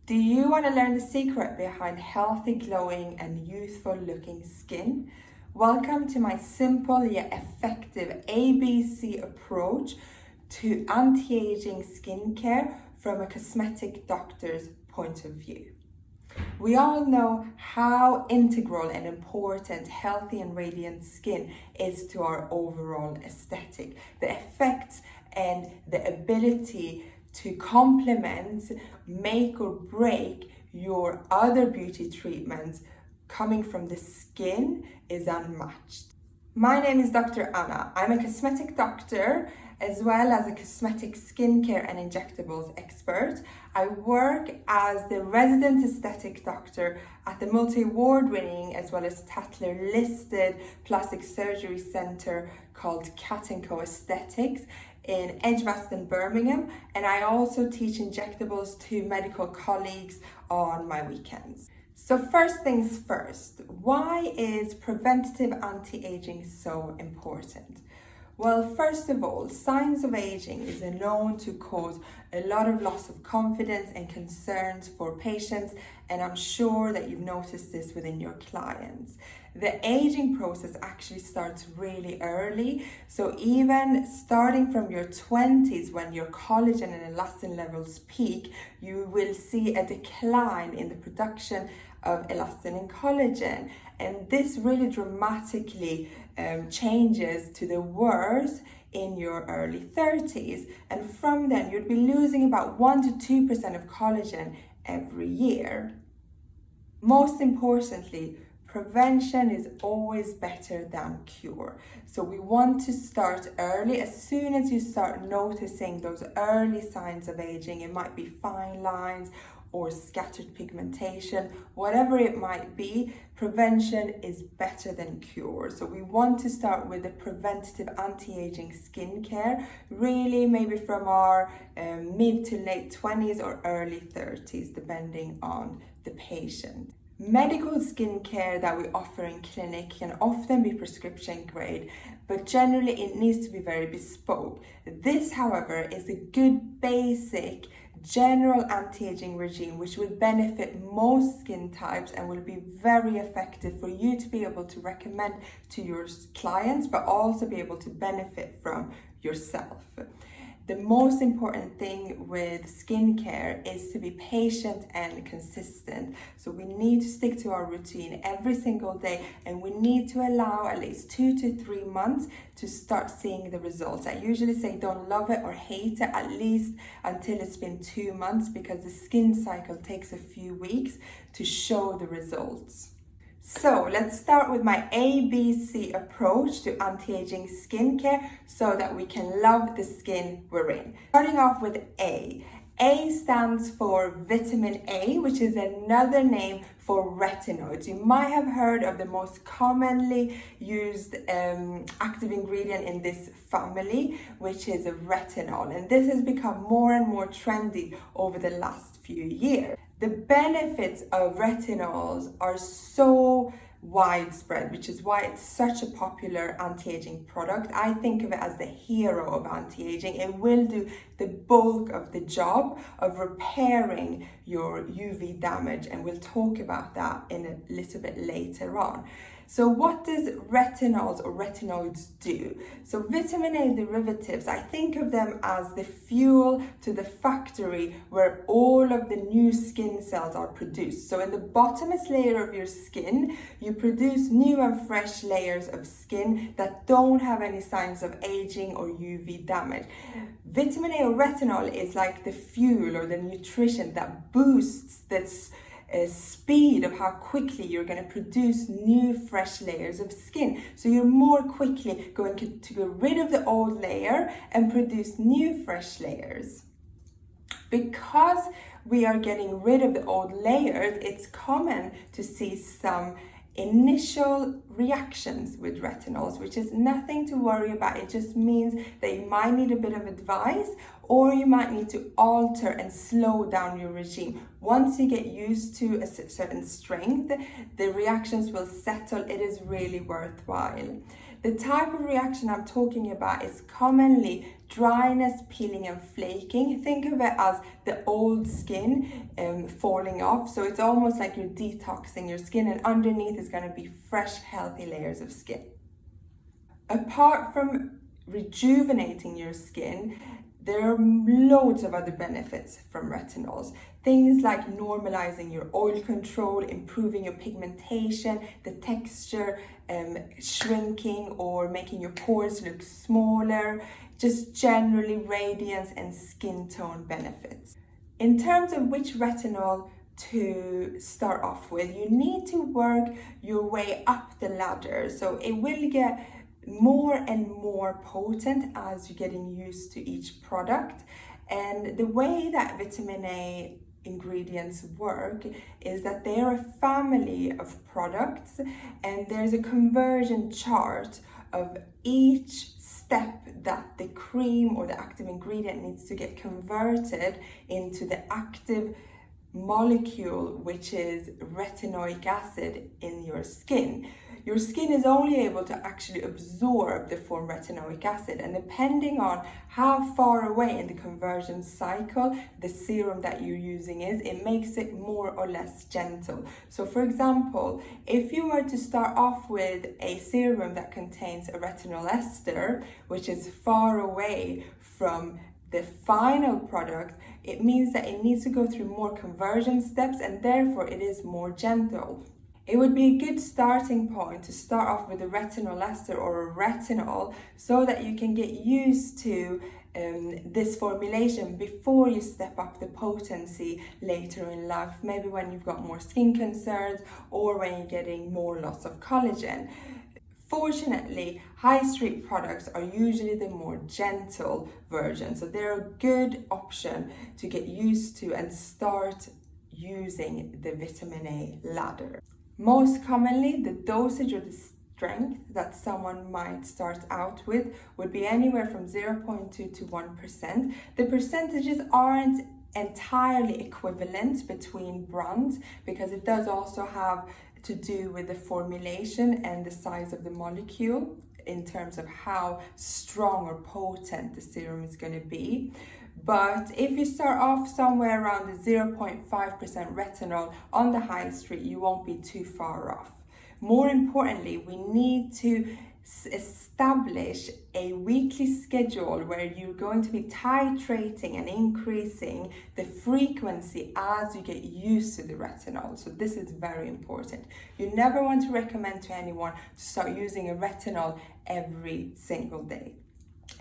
Do you want to learn the secret behind healthy, glowing and youthful looking skin? Welcome to my simple yet effective ABC approach to anti-aging skincare from a cosmetic doctor's point of view. We all know how integral and important healthy and radiant skin is to our overall aesthetic. The effects and the ability to complement, make or break your other beauty treatments coming from the skin is unmatched. My name is Dr. Anna. I'm a cosmetic doctor as well as a cosmetic skincare and injectables expert. I work as the resident aesthetic doctor at the multi-award-winning as well as Tatler-listed plastic surgery center called Cat & Co Aesthetics in Edgbaston, Birmingham, and I also teach injectables to medical colleagues on my weekends. So first things first, why is preventative anti-aging so important? Well, first of all, signs of aging is known to cause a lot of loss of confidence and concerns for patients, and I'm sure that you've noticed this within your clients. The aging process actually starts really early, so even starting from your 20s when your collagen and elastin levels peak, you will see a decline in the production of elastin and collagen, and this really dramatically changes to the worse in your early 30s, and from then you'd be losing about 1 to 2% of collagen every year. Most importantly, prevention is always better than cure. So we want to start early. As soon as you start noticing those early signs of aging, it might be fine lines or scattered pigmentation, whatever it might be, prevention is better than cure. So we want to start with the preventative anti-aging skincare, really maybe from our mid to late 20s or early 30s, depending on the patient. Medical skincare that we offer in clinic can often be prescription grade, but generally it needs to be very bespoke. This, however, is a good basic general anti-aging regime which will benefit most skin types and will be very effective for you to be able to recommend to your clients, but also be able to benefit from yourself. The most important thing with skincare is to be patient and consistent. So we need to stick to our routine every single day, and we need to allow at least 2 to 3 months to start seeing the results. I usually say don't love it or hate it at least until it's been 2 months, because the skin cycle takes a few weeks to show the results. So let's start with my ABC approach to anti-aging skincare so that we can love the skin we're in. Starting off with A. A stands for vitamin A, which is another name for retinoids. You might have heard of the most commonly used active ingredient in this family, which is retinol. And this has become more and more trendy over the last few years. The benefits of retinols are so widespread, which is why it's such a popular anti-aging product. I think of it as the hero of anti-aging. It will do the bulk of the job of repairing your UV damage, and we'll talk about that in a little bit later on. So what does retinols or retinoids do? So vitamin A derivatives, I think of them as the fuel to the factory where all of the new skin cells are produced. So in the bottomest layer of your skin, you produce new and fresh layers of skin that don't have any signs of aging or UV damage. Vitamin A or retinol is like the fuel or the nutrition that boosts this speed of how quickly you're going to produce new fresh layers of skin. So you're more quickly going to get rid of the old layer and produce new fresh layers. Because we are getting rid of the old layers, it's common to see some initial reactions with retinols, which is nothing to worry about. It just means that you might need a bit of advice, or you might need to alter and slow down your regime. Once you get used to a certain strength, the reactions will settle. It is really worthwhile. The type of reaction I'm talking about is commonly dryness, peeling and flaking. Think of it as the old skin falling off. So it's almost like you're detoxing your skin, and underneath is going to be fresh, healthy layers of skin. Apart from rejuvenating your skin, there are loads of other benefits from retinols. Things like normalizing your oil control, improving your pigmentation, the texture, shrinking or making your pores look smaller, just generally radiance and skin tone benefits. In terms of which retinol to start off with, you need to work your way up the ladder. So it will get more and more potent as you're getting used to each product. And the way that vitamin A ingredients work is that they are a family of products, and there's a conversion chart of each step that the cream or the active ingredient needs to get converted into the active molecule, which is retinoic acid in your skin. Your skin is only able to actually absorb the form retinoic acid, and depending on how far away in the conversion cycle the serum that you're using is, it makes it more or less gentle. So for example, if you were to start off with a serum that contains a retinol ester, which is far away from the final product, it means that it needs to go through more conversion steps, and therefore it is more gentle. It would be a good starting point to start off with a retinol ester or a retinol, so that you can get used to this formulation before you step up the potency later in life, maybe when you've got more skin concerns or when you're getting more loss of collagen. Fortunately, high street products are usually the more gentle version, so they're a good option to get used to and start using the vitamin A ladder. Most commonly, the dosage or the strength that someone might start out with would be anywhere from 0.2 to 1%. The percentages aren't entirely equivalent between brands, because it does also have to do with the formulation and the size of the molecule in terms of how strong or potent the serum is going to be. But if you start off somewhere around the 0.5% retinol on the high street, you won't be too far off. More importantly, we need to establish a weekly schedule where you're going to be titrating and increasing the frequency as you get used to the retinol. So this is very important. You never want to recommend to anyone to start using a retinol every single day.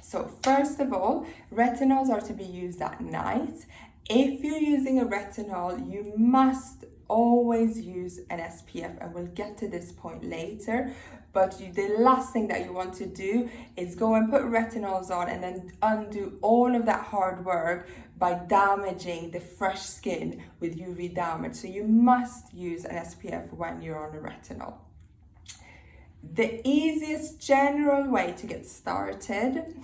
So first of all, retinols are to be used at night. If you're using a retinol, you must always use an SPF, and we'll get to this point later. But the last thing that you want to do is go and put retinols on and then undo all of that hard work by damaging the fresh skin with UV damage. So you must use an SPF when you're on a retinol. The easiest general way to get started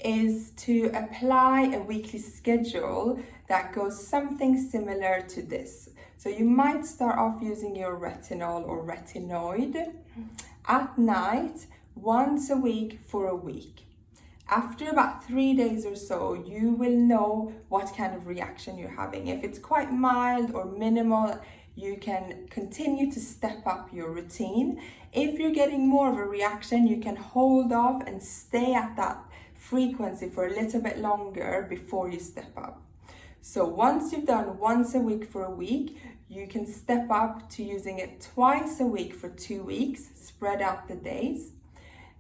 is to apply a weekly schedule that goes something similar to this. So you might start off using your retinol or retinoid at night once a week for a week. After about 3 days or so, you will know what kind of reaction you're having. If it's quite mild or minimal, you can continue to step up your routine. If you're getting more of a reaction, you can hold off and stay at that frequency for a little bit longer before you step up. So once you've done once a week for a week, you can step up to using it twice a week for 2 weeks, spread out the days.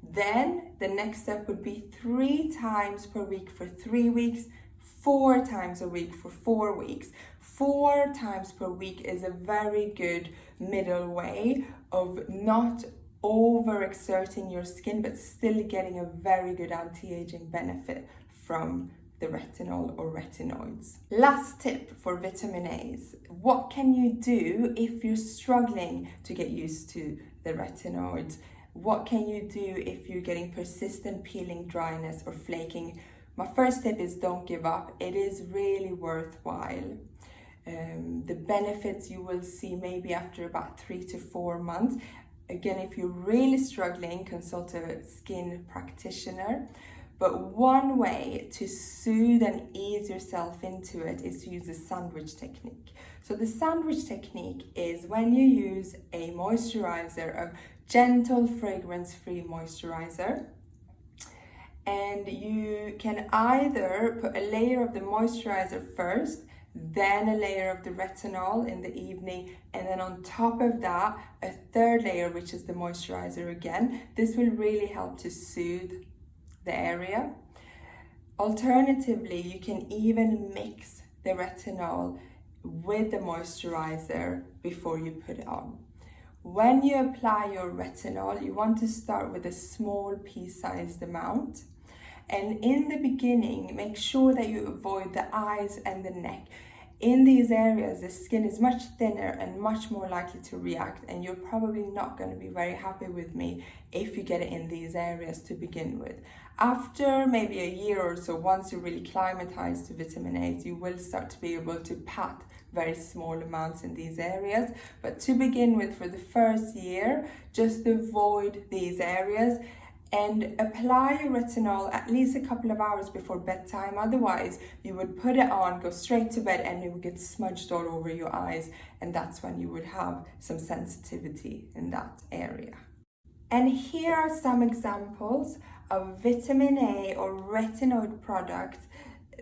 Then the next step would be 3 times per week for 3 weeks, 4 times a week for 4 weeks. 4 times per week is a very good middle way of not overexerting your skin, but still getting a very good anti-aging benefit from the retinol or retinoids. Last tip for vitamin A's. What can you do if you're struggling to get used to the retinoids? What can you do if you're getting persistent peeling, dryness or flaking? My first tip is don't give up. It is really worthwhile. The benefits you will see maybe after about 3 to 4 months. Again, if you're really struggling, consult a skin practitioner. But one way to soothe and ease yourself into it is to use the sandwich technique. So the sandwich technique is when you use a moisturizer, a gentle fragrance-free moisturizer, and you can either put a layer of the moisturizer first, then a layer of the retinol in the evening, and then on top of that, a third layer, which is the moisturizer again. This will really help to soothe the area. Alternatively, you can even mix the retinol with the moisturizer before you put it on. When you apply your retinol, you want to start with a small pea-sized amount. And in the beginning, make sure that you avoid the eyes and the neck. In these areas, the skin is much thinner and much more likely to react, and you're probably not going to be very happy with me if you get it in these areas to begin with. After maybe a year or so, once you're really climatized to vitamin A, you will start to be able to pat very small amounts in these areas. But to begin with, for the first year, just avoid these areas and apply your retinol at least a couple of hours before bedtime. Otherwise, you would put it on, go straight to bed, and it would get smudged all over your eyes. And that's when you would have some sensitivity in that area. And here are some examples of vitamin A or retinoid products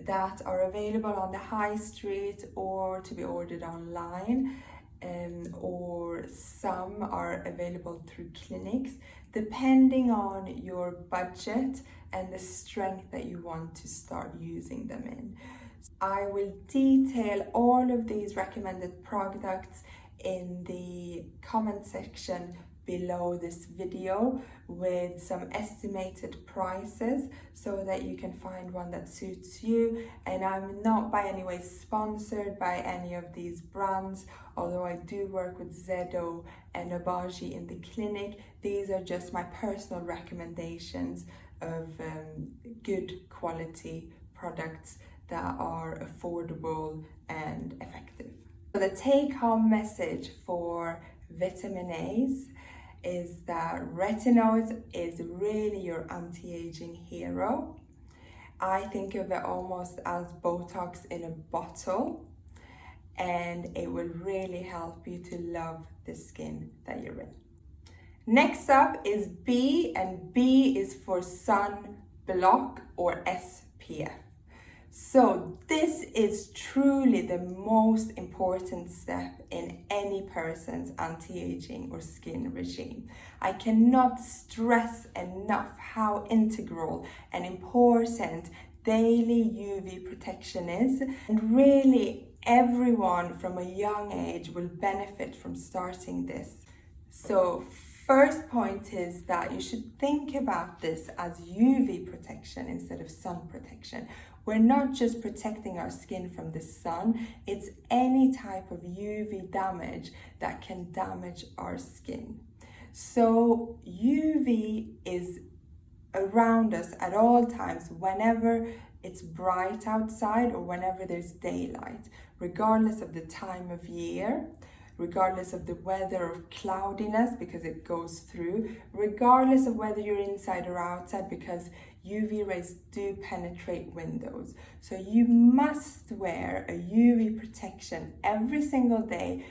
that are available on the high street or to be ordered online, or some are available through clinics, depending on your budget and the strength that you want to start using them in. I will detail all of these recommended products in the comment section below this video with some estimated prices so that you can find one that suits you. And I'm not by any way sponsored by any of these brands, although I do work with Zedo and Abaji in the clinic. These are just my personal recommendations of good quality products that are affordable and effective. So the take-home message for vitamin A's is that retinol is really your anti-aging hero. I think of it almost as Botox in a bottle, and it will really help you to love the skin that you're in. Next up is B, and B is for sun block or SPF. So this is truly the most important step in any person's anti-aging or skin regime. I cannot stress enough how integral and important daily UV protection is, and really everyone from a young age will benefit from starting this. So first point is that you should think about this as UV protection instead of sun protection. We're not just protecting our skin from the sun, it's any type of UV damage that can damage our skin. So UV is around us at all times whenever it's bright outside or whenever there's daylight, regardless of the time of year, regardless of the weather or cloudiness, because it goes through, regardless of whether you're inside or outside, because UV rays do penetrate windows. So you must wear a UV protection every single day,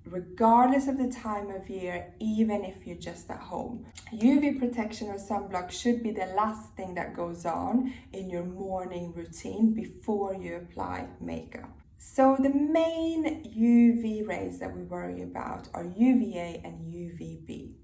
regardless of the time of year, even if you're just at home. UV protection or sunblock should be the last thing that goes on in your morning routine before you apply makeup. So the main UV rays that we worry about are UVA and UVB.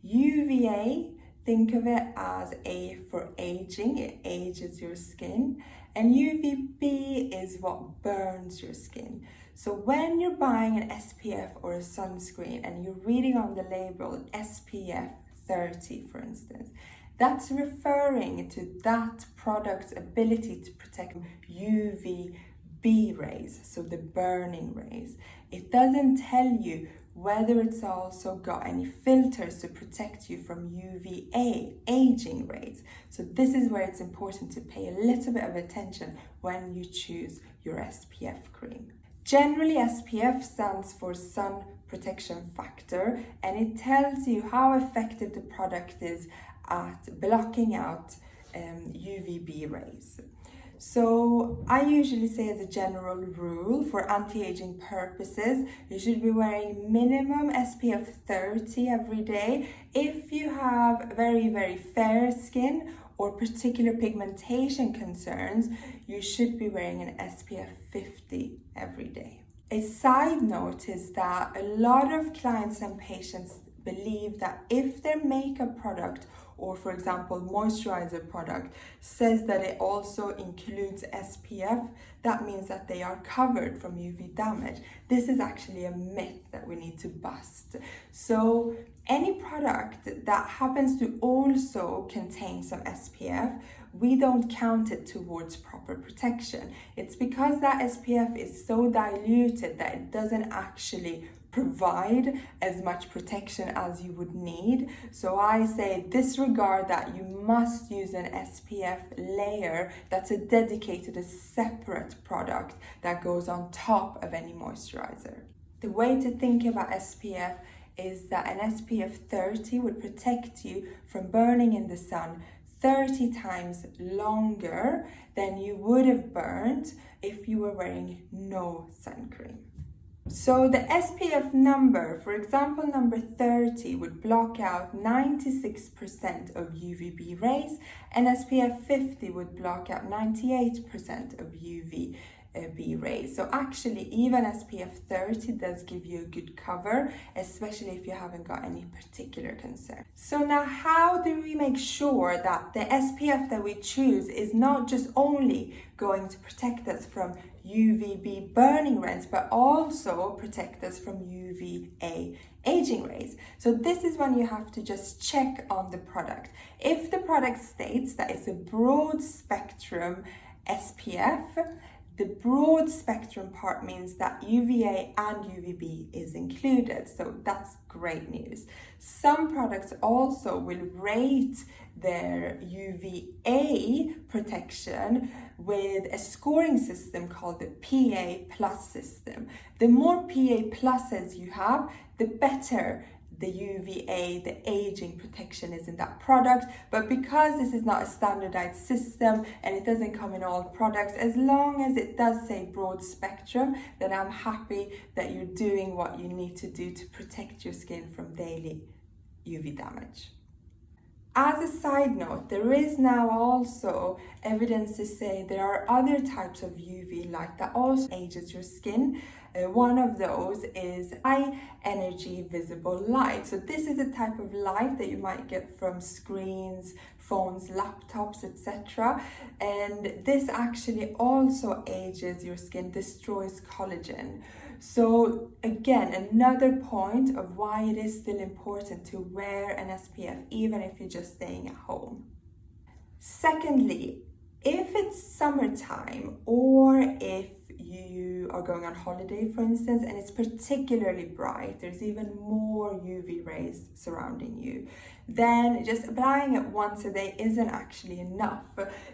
UVA, think of it as A for aging, it ages your skin, and UVB is what burns your skin. So when you're buying an SPF or a sunscreen and you're reading on the label SPF 30, for instance, that's referring to that product's ability to protect UVB rays, so the burning rays. It doesn't tell you whether it's also got any filters to protect you from UVA, aging rays. So this is where it's important to pay a little bit of attention when you choose your SPF cream. Generally, SPF stands for sun protection factor, and it tells you how effective the product is at blocking out UVB rays. So I usually say, as a general rule, for anti-aging purposes, you should be wearing minimum SPF 30 every day. If you have very, very fair skin or particular pigmentation concerns, you should be wearing an SPF 50 every day. A side note is that a lot of clients and patients believe that if their makeup product, or for example moisturizer product, says that it also includes SPF, that means that they are covered from UV damage. This is actually a myth that we need to bust. So any product that happens to also contain some SPF, we don't count it towards proper protection. It's because that SPF is so diluted that it doesn't actually provide as much protection as you would need. So I say disregard that. You must use an SPF layer that's a dedicated, a separate product that goes on top of any moisturizer. The way to think about SPF is that an SPF 30 would protect you from burning in the sun 30 times longer than you would have burned if you were wearing no sun cream. So the SPF number, for example, number 30 would block out 96% of UVB rays, and SPF 50 would block out 98% of UVB rays. So actually even SPF 30 does give you a good cover, especially if you haven't got any particular concern. So now, how do we make sure that the SPF that we choose is not just only going to protect us from UVB burning rays, but also protect us from UVA aging rays? So this is when you have to just check on the product. If the product states that it's a broad spectrum SPF, the broad spectrum part means that UVA and UVB is included, so that's great news. Some products also will rate their UVA protection with a scoring system called the PA+ system. The more PA+ you have, the better the UVA, the aging protection is in that product. But because this is not a standardized system and it doesn't come in all products, as long as it does say broad spectrum, then I'm happy that you're doing what you need to do to protect your skin from daily UV damage. As a side note, there is now also evidence to say there are other types of UV light that also ages your skin. One of those is high energy visible light. So this is a type of light that you might get from screens, phones, laptops, etc. And this actually also ages your skin, destroys collagen. So again, another point of why it is still important to wear an SPF even if you're just staying at home. Secondly, if it's summertime or if you are going on holiday, for instance, and it's particularly bright, there's even more UV rays surrounding you, then just applying it once a day isn't actually enough.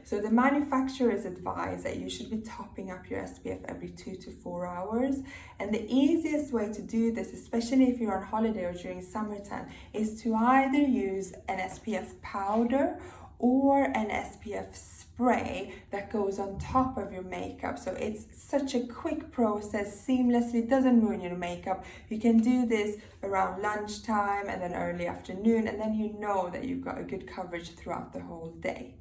So the manufacturers advise that you should be topping up your SPF every 2 to 4 hours. And the easiest way to do this, especially if you're on holiday or during summertime, is to either use an SPF powder or an SPF spray that goes on top of your makeup. So it's such a quick process, seamlessly, doesn't ruin your makeup. You can do this around lunchtime and then early afternoon, and then you know that you've got a good coverage throughout the whole day.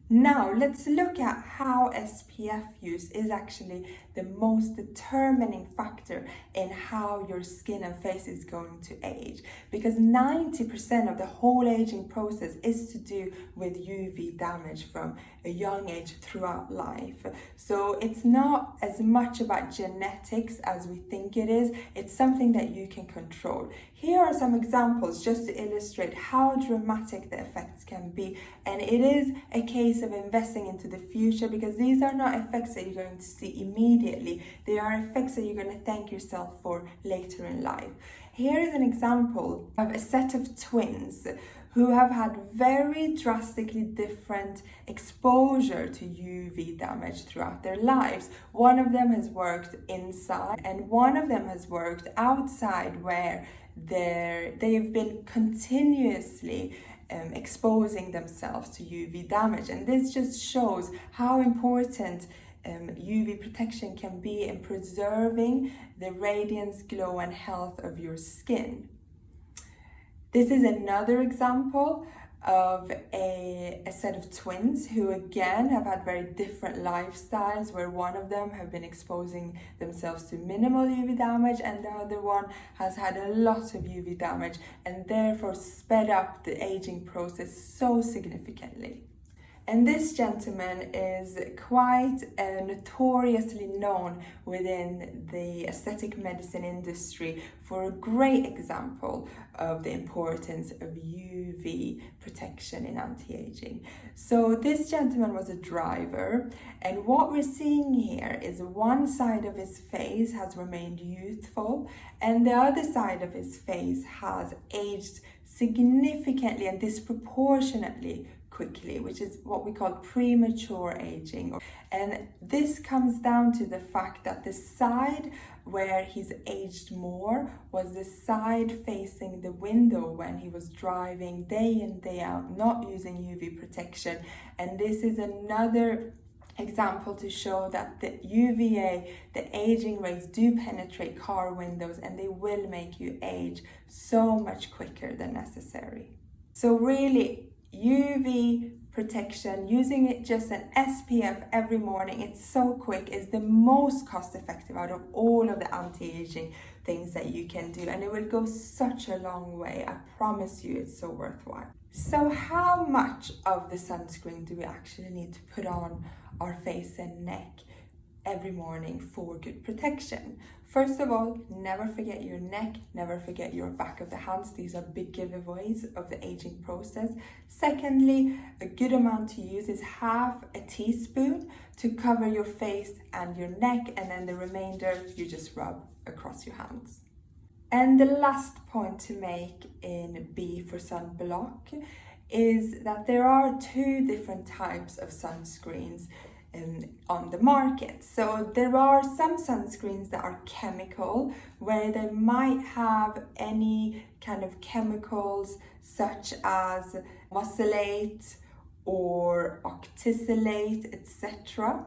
Now let's look at how SPF use is actually the most determining factor in how your skin and face is going to age, because 90% of the whole aging process is to do with UV damage from a young age throughout life. So it's not as much about genetics as we think it is. It's something that you can control. Here are some examples just to illustrate how dramatic the effects can be, and it is a case of investing into the future, because these are not effects that you're going to see immediately. They are effects that you're going to thank yourself for later in life. Here is an example of a set of twins who have had very drastically different exposure to UV damage throughout their lives. One of them has worked inside and one of them has worked outside, where they've been continuously exposing themselves to UV damage. And this just shows how important UV protection can be in preserving the radiance, glow and health of your skin. This is another example of a set of twins who again have had very different lifestyles, where one of them have been exposing themselves to minimal UV damage and the other one has had a lot of UV damage and therefore sped up the aging process so significantly. And this gentleman is quite notoriously known within the aesthetic medicine industry for a great example of the importance of UV protection in anti-aging. So this gentleman was a driver, and what we're seeing here is one side of his face has remained youthful and the other side of his face has aged significantly and disproportionately quickly, which is what we call premature aging. And this comes down to the fact that the side where he's aged more was the side facing the window when he was driving day in, day out, not using UV protection. And this is another example to show that the UVA, the aging rays, do penetrate car windows and they will make you age so much quicker than necessary. So really, UV protection, using it just an SPF every morning, it's so quick, is the most cost effective out of all of the anti-aging things that you can do, and it will go such a long way. I promise you, it's so worthwhile. So how much of the sunscreen do we actually need to put on our face and neck every morning for good protection? First of all, never forget your neck, never forget your back of the hands. These are big giveaways of the aging process. Secondly, a good amount to use is half a teaspoon to cover your face and your neck, and then the remainder you just rub across your hands. And the last point to make in B for sunblock is that there are two different types of sunscreens on the market. So there are some sunscreens that are chemical, where they might have any kind of chemicals such as muscilate or octisalate, etc.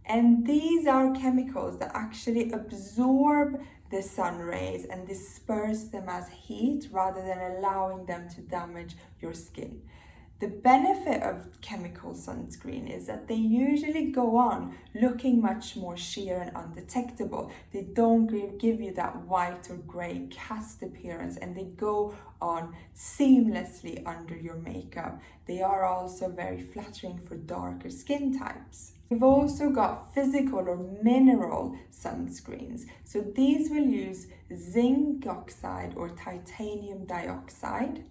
And these are chemicals that actually absorb the sun rays and disperse them as heat rather than allowing them to damage your skin. The benefit of chemical sunscreen is that they usually go on looking much more sheer and undetectable. They don't give you that white or grey cast appearance, and they go on seamlessly under your makeup. They are also very flattering for darker skin types. We've also got physical or mineral sunscreens. So these will use zinc oxide or titanium dioxide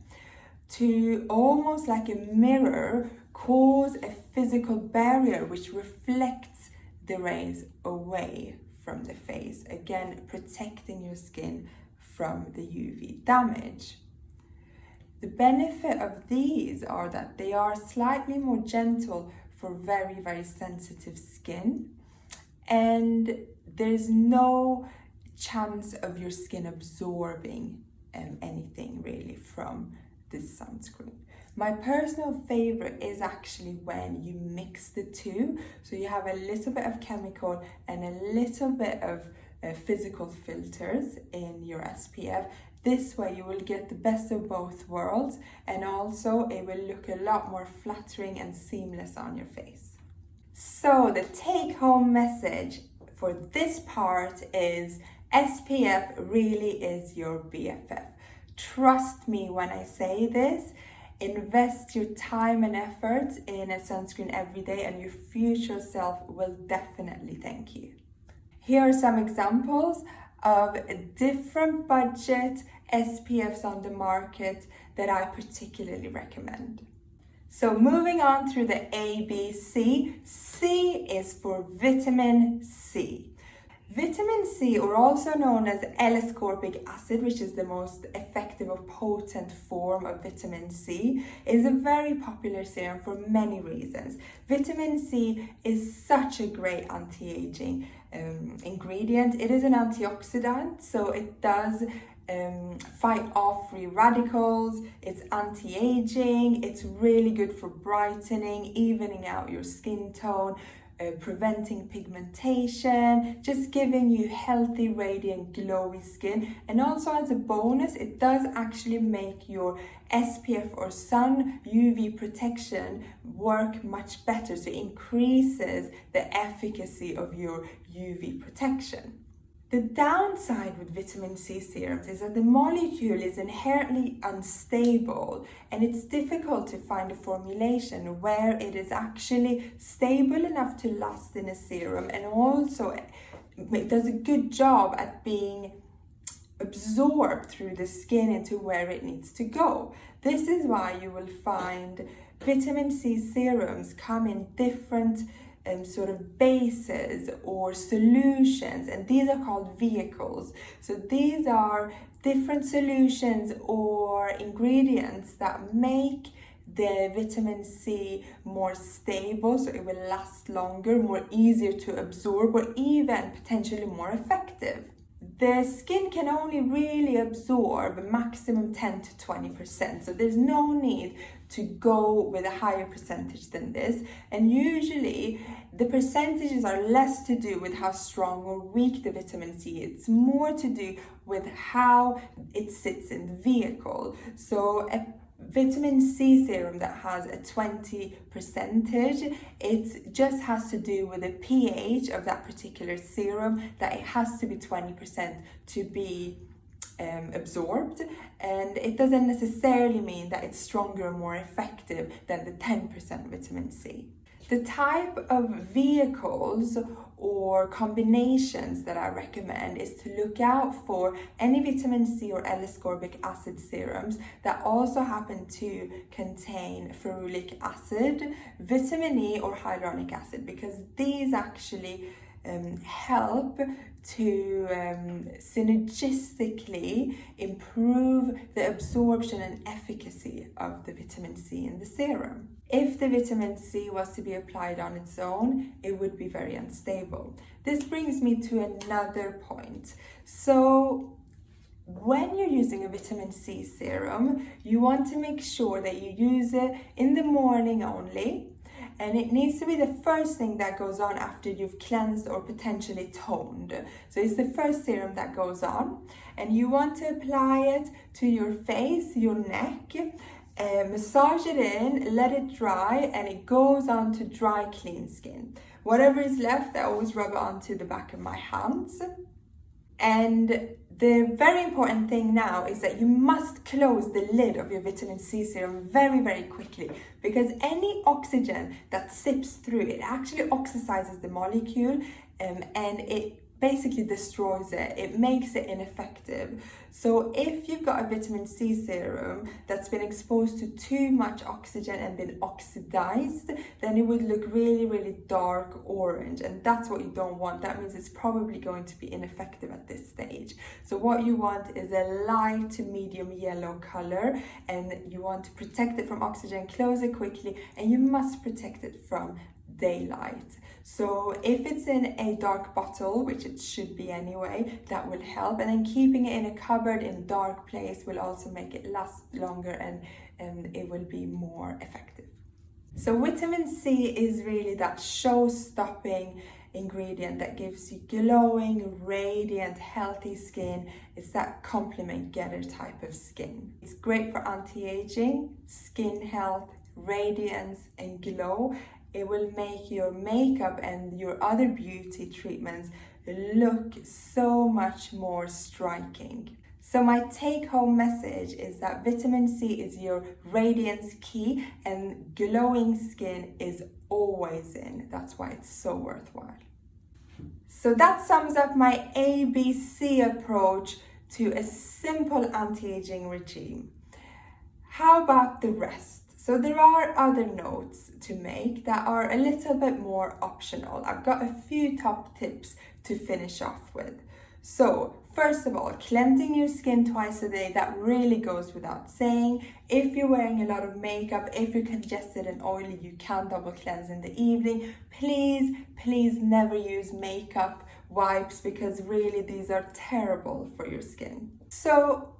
to, almost like a mirror, cause a physical barrier which reflects the rays away from the face, again protecting your skin from the UV damage. The benefit of these are that they are slightly more gentle for very, very sensitive skin, and there's no chance of your skin absorbing anything really from this sunscreen. My personal favorite is actually when you mix the two, so you have a little bit of chemical and a little bit of physical filters in your SPF. This way you will get the best of both worlds, and also it will look a lot more flattering and seamless on your face. So the take-home message for this part is SPF really is your BFF. Trust me when I say this. Invest your time and effort in a sunscreen every day and your future self will definitely thank you. Here are some examples of different budget SPFs on the market that I particularly recommend. So moving on through the A, B, C. C is for vitamin C. Vitamin C, or also known as L-ascorbic acid, which is the most effective or potent form of vitamin C, is a very popular serum for many reasons. Vitamin C is such a great anti-aging ingredient. It is an antioxidant, so it does fight off free radicals, it's anti-aging, it's really good for brightening, evening out your skin tone, preventing pigmentation, just giving you healthy, radiant, glowy skin. And also as a bonus, it does actually make your SPF or sun UV protection work much better, so it increases the efficacy of your UV protection. The downside with vitamin C serums is that the molecule is inherently unstable, and it's difficult to find a formulation where it is actually stable enough to last in a serum, and also it does a good job at being absorbed through the skin into where it needs to go. This is why you will find vitamin C serums come in different sort of bases or solutions, and these are called vehicles. So these are different solutions or ingredients that make the vitamin C more stable, so it will last longer, more easier to absorb, or even potentially more effective. The skin can only really absorb a maximum 10 to 20%, so there's no need to go with a higher percentage than this. And usually the percentages are less to do with how strong or weak the vitamin C is. It's more to do with how it sits in the vehicle. So a vitamin C serum that has a 20 percentage, it just has to do with the pH of that particular serum, that it has to be 20% to be absorbed, and it doesn't necessarily mean that it's stronger or more effective than the 10% vitamin C. The type of vehicles or combinations that I recommend is to look out for any vitamin C or L-ascorbic acid serums that also happen to contain ferulic acid, vitamin E, or hyaluronic acid, because these actually help to synergistically improve the absorption and efficacy of the vitamin C in the serum. If the vitamin C was to be applied on its own, it would be very unstable. This brings me to another point. So when you're using a vitamin C serum, you want to make sure that you use it in the morning only, and it needs to be the first thing that goes on after you've cleansed or potentially toned. So it's the first serum that goes on, and you want to apply it to your face, your neck, massage it in, let it dry, and it goes on to dry, clean skin. Whatever is left, I always rub it onto the back of my hands. And the very important thing now is that you must close the lid of your vitamin C serum very, very quickly, because any oxygen that sips through it actually oxidizes the molecule, and it basically destroys it. It makes it ineffective. So if you've got a vitamin C serum that's been exposed to too much oxygen and been oxidized, then it would look really, really dark orange, and that's what you don't want. That means it's probably going to be ineffective at this stage. So what you want is a light to medium yellow color, and you want to protect it from oxygen, close it quickly, and you must protect it from daylight. So if it's in a dark bottle, which it should be anyway, that will help. And then keeping it in a cupboard in a dark place will also make it last longer, and it will be more effective. So vitamin C is really that show-stopping ingredient that gives you glowing, radiant, healthy skin. It's that compliment getter type of skin. It's great for anti-aging, skin health, radiance, and glow. It will make your makeup and your other beauty treatments look so much more striking. So my take-home message is that vitamin C is your radiance key, and glowing skin is always in. That's why it's so worthwhile. So that sums up my ABC approach to a simple anti-aging regime. How about the rest? So there are other notes to make that are a little bit more optional. I've got a few top tips to finish off with. So first of all, cleansing your skin twice a day, that really goes without saying. If you're wearing a lot of makeup, if you're congested and oily, you can double cleanse in the evening. Please never use makeup wipes, because really these are terrible for your skin. So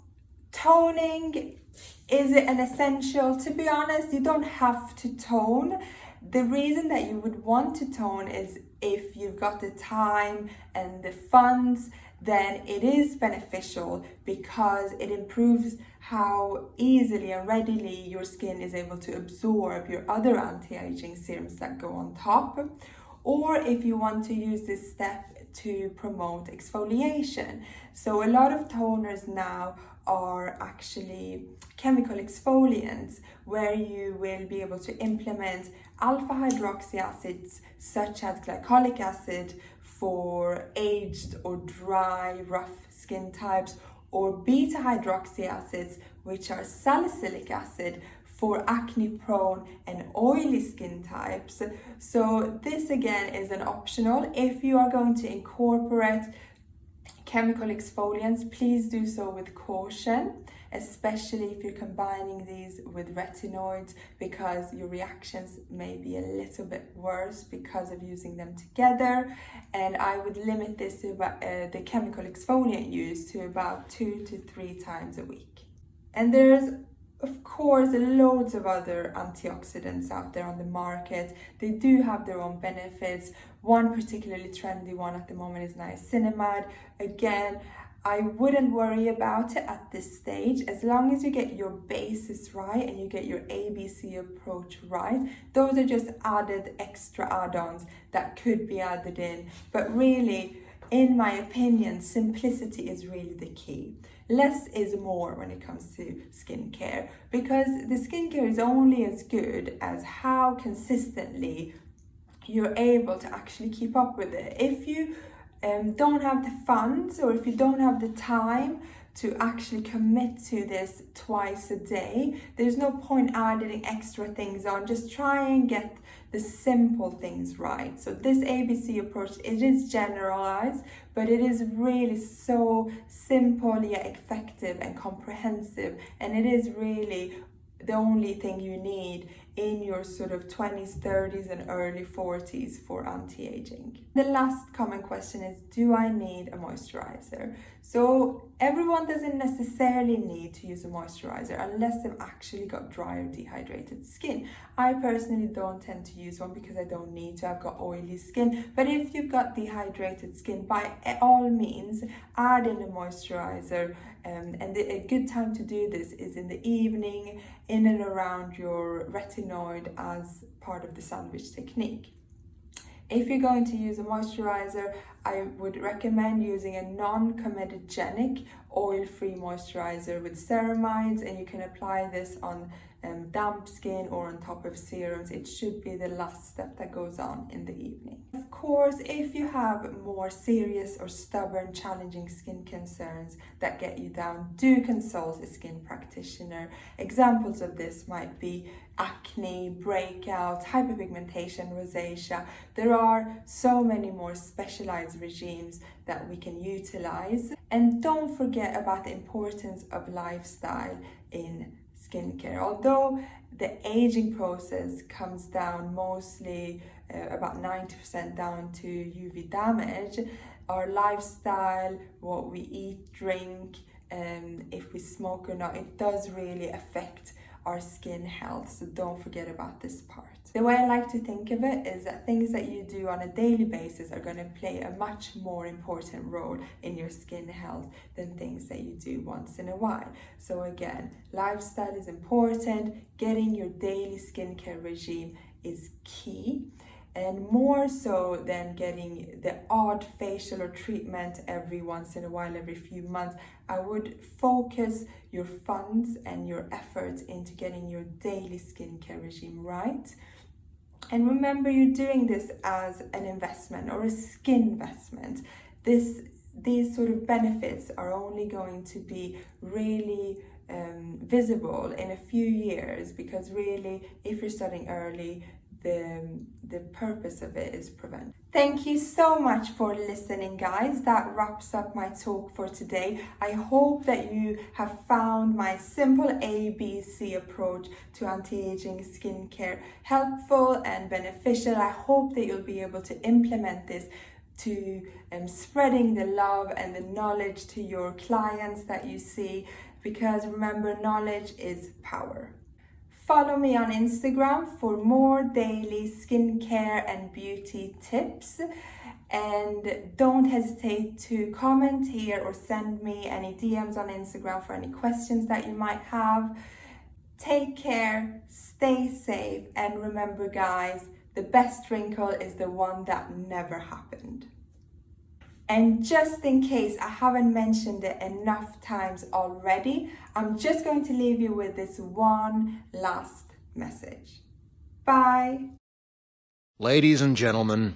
toning, is it an essential? To be honest, you don't have to tone. The reason that you would want to tone is if you've got the time and the funds, then it is beneficial because it improves how easily and readily your skin is able to absorb your other anti-aging serums that go on top. Or if you want to use this step to promote exfoliation. So a lot of toners now are actually chemical exfoliants, where you will be able to implement alpha hydroxy acids such as glycolic acid for aged or dry, rough skin types, or beta hydroxy acids, which are salicylic acid for acne prone and oily skin types. So this again is an optional. If you are going to incorporate chemical exfoliants, please do so with caution, especially if you're combining these with retinoids, because your reactions may be a little bit worse because of using them together. And I would limit this to about, the chemical exfoliant use to about 2 to 3 times a week. And there's of course loads of other antioxidants out there on the market. They do have their own benefits. One particularly trendy one at the moment is niacinamide. Again, I wouldn't worry about it at this stage, as long as you get your basis right and you get your ABC approach right. Those are just added extra add-ons that could be added in, but really, in my opinion, simplicity is really the key. Less is more when it comes to skincare, because the skincare is only as good as how consistently you're able to actually keep up with it. If you don't have the funds, or if you don't have the time to actually commit to this twice a day, there's no point adding extra things on. Just try and get the simple things right. So this ABC approach, it is generalized, but it is really so simple yet effective and comprehensive, and it is really the only thing you need in your sort of 20s, 30s and early 40s for anti-aging. The last common question is, do I need a moisturizer? So everyone doesn't necessarily need to use a moisturizer unless they've actually got dry or dehydrated skin. I personally don't tend to use one because I don't need to. I've got oily skin. But if you've got dehydrated skin, by all means, add in a moisturizer. And a good time to do this is in the evening, in and around your retinoid, as part of the sandwich technique. If you're going to use a moisturizer, I would recommend using a non-comedogenic oil-free moisturizer with ceramides, and you can apply this on damp skin or on top of serums. It should be the last step that goes on in the evening. Of course, if you have more serious or stubborn, challenging skin concerns that get you down, do consult a skin practitioner. Examples of this might be acne, breakout, hyperpigmentation, rosacea. There are so many more specialized regimes that we can utilize. And don't forget about the importance of lifestyle in skincare. Although the aging process comes down mostly about 90% down to UV damage, our lifestyle, what we eat, drink, if we smoke or not, it does really affect our skin health. So don't forget about this part. The way I like to think of it is that things that you do on a daily basis are going to play a much more important role in your skin health than things that you do once in a while. So again, lifestyle is important. Getting your daily skincare regime is key. And more so than getting the odd facial or treatment every once in a while, every few months, I would focus your funds and your efforts into getting your daily skincare regime right. And remember, you're doing this as an investment or a skin investment. These sort of benefits are only going to be really visible in a few years, because really, if you're starting early, the purpose of it is prevent. Thank you so much for listening, guys. That wraps up my talk for today. I hope that you have found my simple ABC approach to anti-aging skincare helpful and beneficial. I hope that you'll be able to implement this to spreading the love and the knowledge to your clients that you see, because remember, knowledge is power. Follow me on Instagram for more daily skincare and beauty tips. And don't hesitate to comment here or send me any DMs on Instagram for any questions that you might have. Take care, stay safe, and remember, guys, the best wrinkle is the one that never happened. And just in case I haven't mentioned it enough times already, I'm just going to leave you with this one last message. Bye. Ladies and gentlemen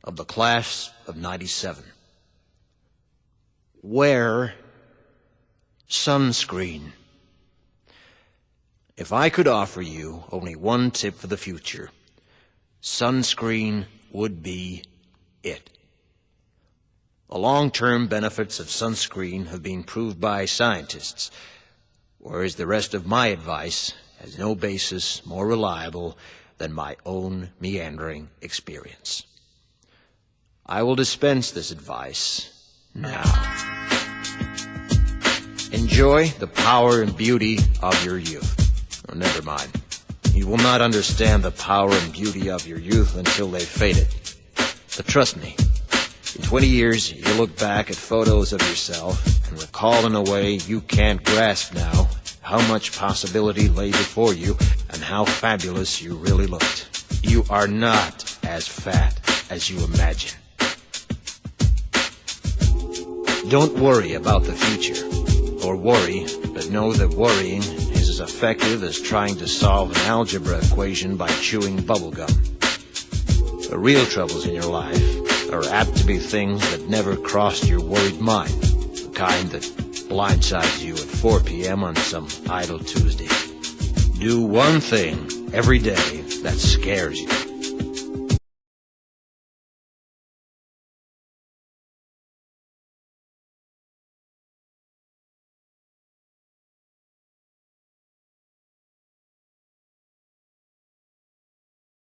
of the class of '97, wear sunscreen. If I could offer you only one tip for the future, sunscreen would be it. The long-term benefits of sunscreen have been proved by scientists, whereas the rest of my advice has no basis more reliable than my own meandering experience. I will dispense this advice now. Enjoy the power and beauty of your youth. Oh, never mind. You will not understand the power and beauty of your youth until they've faded. But trust me, in 20 years, you'll look back at photos of yourself and recall in a way you can't grasp now how much possibility lay before you and how fabulous you really looked. You are not as fat as you imagine. Don't worry about the future, or worry, but know that worrying is as effective as trying to solve an algebra equation by chewing bubblegum. The real troubles in your life are apt to be things that never crossed your worried mind, the kind that blindsides you at 4 p.m. on some idle Tuesday. Do one thing every day that scares you.